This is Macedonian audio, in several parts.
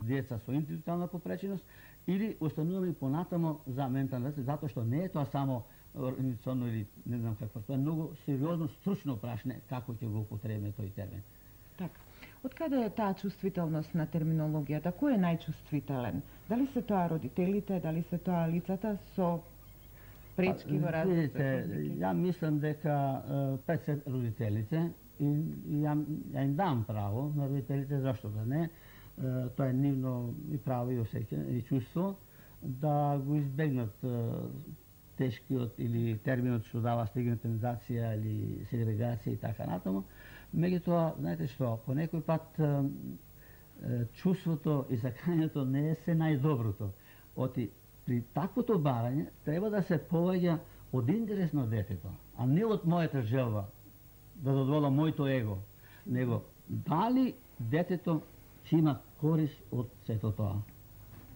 деца со интелектуална попреченост или остануваме понатамо за ментална деца, затоа што не е тоа само организационно или не знам какво, тоа е многу сериозно стручно прашање како ќе го употребиме тој термин. Така. Од каде е таа чувствителност на терминологијата? Кој е најчувствителен? Дали се тоа родителите, дали се тоа лицата со пречки во развојот? Ја мислам дека пред се родителите и ја им дам право на родителите, зашто да не, тоа е нивно и право и осеќање и чувство да го избегнат тешкиот или терминот што дава стигматизација или сегрегација и така натаму. Меѓутоа, знаете што, по некој пат чувството и сакањето не е се најдоброто. Оти при таквото барање треба да се повеѓа од интерес на детето, а не од мојата желба да задоволам моето его, него дали детето ќе има корис од сето тоа.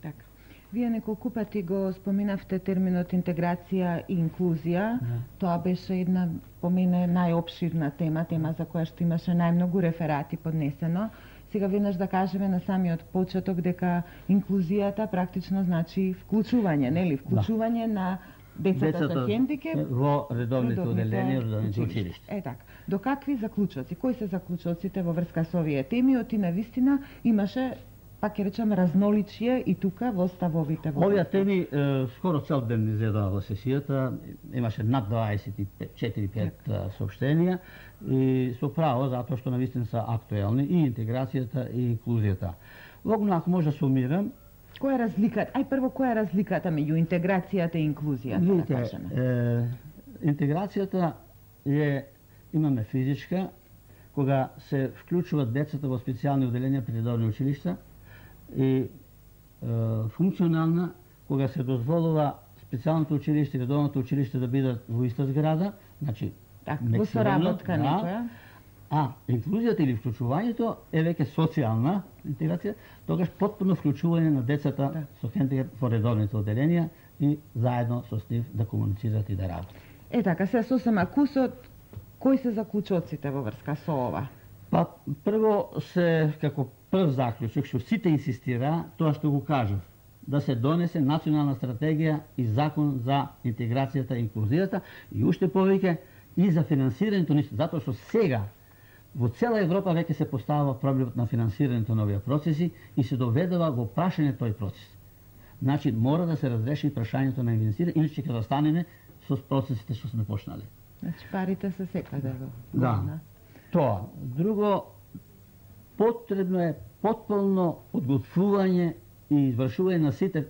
Така. Вие неколку пати го споминавте терминот интеграција и инклузија. Тоа беше една, по мене, најопширна тема за која што имаше најмногу реферати поднесено. Сега веднаш да кажеме на самиот почеток дека инклузијата практично значи вклучување, нели? Вклучување на децата со хендикеп во редовните оделенија, редовните училишта. Е така. До какви заклучоци? Кои се заклучоците во врска со овие теми? Оти навистина имаше, пак ќе речем, разноличие и тука во ставовите во. Овие теми скоро цел ден изедоа во сесијата, имаше над 24-5 соопштенија и со право затоа што навистина се актуелни и интеграцијата и инклузијата. Логно ако може да сумирам, која е разликата? Прво, која е разликата меѓу интеграцијата и инклузијата? Видите, интеграцијата имаме физичка, кога се вклучуваат децата во специјални оделенија при редовни училишта, и функционална, кога се дозволува специјалното училиште и редовното училиште да бидат во иста зграда, значи во соработка некоја. А инклузијата или вклучувањето е веќе социјална интеграција, тогаш потpuno вклучување на децата со хендикеп во редовните оделенија и заедно со нив да комуницираат и да работат. Е така, се сосема кусот, кои се заклучоците во врска со ова? Па прво се како прв заклучок што сите инсистира тоа што го кажав, да се донесе национална стратегија и закон за интеграцијата и инклузијата и уште повеќе и за финансирањето ништо, затоа што сега во цела Европа веќе се поставува проблемот на финансирањето на овие процеси и се доведува во прашање тој процес. Значи мора да се разреши прашањето на финансирање, иначе ќе останеме со процесите што сме почнале. Значи парите се секаде во. Да. Тоа. Друго, потребно е потполно подготвување и извршување на сите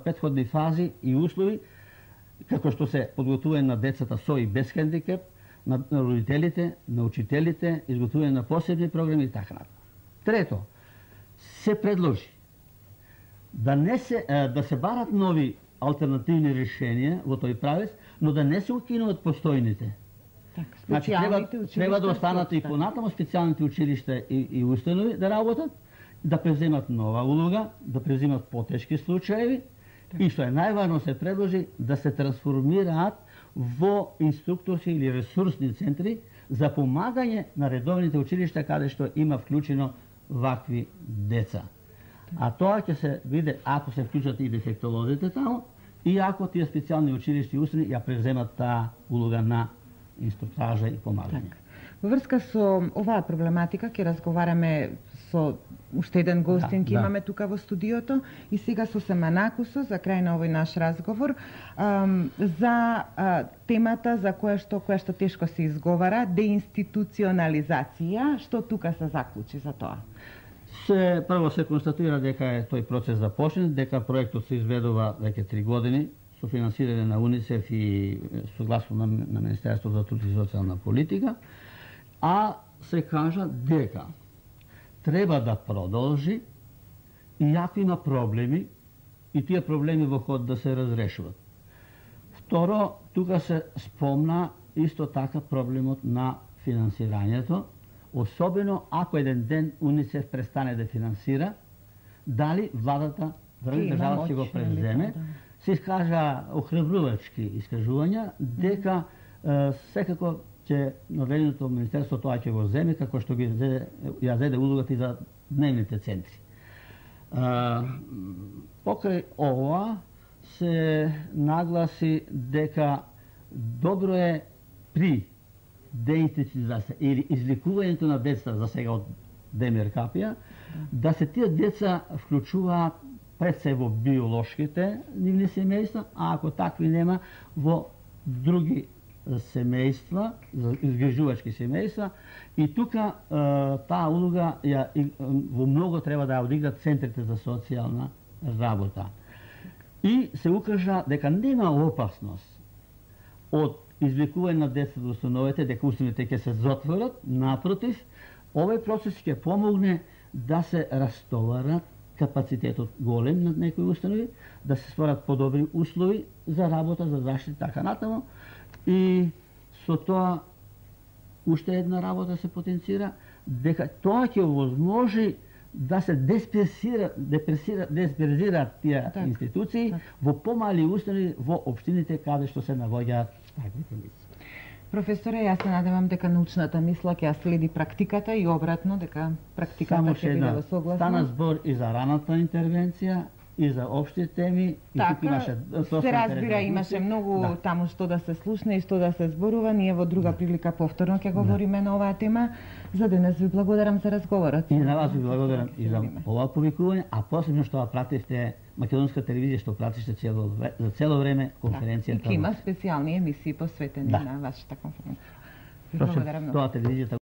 претходни фази и услови, како што се подготвување на децата со и без хендикеп, на родителите, на учителите, изготвување на посебни програми и така натаму. Трето, се предложи да се барат нови алтернативни решенија во тој правец, но да не се укинуваат постојните. Значи треба да останат и понатамо специјалните училишта и установи да работат, да преземат нова улога, да преземат потешки случаеви и што е најважно се предложи да се трансформираат во инструкторски или ресурсни центри за помагање на редовните училишта каде што има вклучено вакви деца. А тоа ќе се види ако се вклучат и дефектолозите таму и ако тие специјални училишти и установи ја преземат таа улога на инструктажа и помагање. Во врска со оваа проблематика ќе разговараме со уште еден гостин ќе имаме тука во студиото и сега сосема накусо за крај на овој наш разговор за темата за која што тешко се изговара, деинституционализација, што тука се заклучи за тоа? Прво се констатира дека е тој процес започнат, дека проектот се изведува веќе 3 години со финансирање на УНИЦЕФ и согласно на Министерството за труд и социјална политика, а се кажа дека треба да продолжи и ако има проблеми и тие проблеми во ход да се разрешуваат. Второ, тука се спомна исто така проблемот на финансирањето, особено ако еден ден УНИЦЕФ престане да финансира, дали владата, државата ќе го преземе. Се искажа охрабрувачки искажувања дека секако ќе наведеното министерство тоа ќе го земе, како што ја зеде улогата и за дневните центри. Покрај ова се нагласи дека добро е при деинституционализација или излекувањето на деца за сега од демеркапија, да се тие деца вклучуваат пред се во биолошките нивни семејства, а ако такви нема, во други семејства, изгрижувачки семејства, и тука таа улога во многу треба да ја одиграат центрите за социјална работа. И се укажа дека нема опасност од извлекување на деца до установите, дека установите ќе се затворат, напротив, овој процес ќе помогне да се растоварат капацитетот голем на некои установи, да се створат подобри услови за работа, за заштита, така натаму. И со тоа уште една работа се потенцира, дека тоа ќе овозможи да се дисперзираат тие институции во помали установи во општините каде што се наоѓаат таквите лица. Професоре, јас се надевам дека научната мисла ќе ја следи практиката и обратно, дека практиката ќе биде во согласност. Стана збор и за раната интервенција, и за општи теми, и тук имаше се разбира, имаше многу таму што да се слушне и што да се зборува. Ние во друга прилика повторно ќе говориме на оваа тема. За денес ви благодарам за разговорот. И на вас ви благодарам и за ова повикување, а посебно што пративте македонска телевизија, што пратиште за цело време конференцијата. И има специјални емисии посветени на вашата конференција. Ви благодарам многу.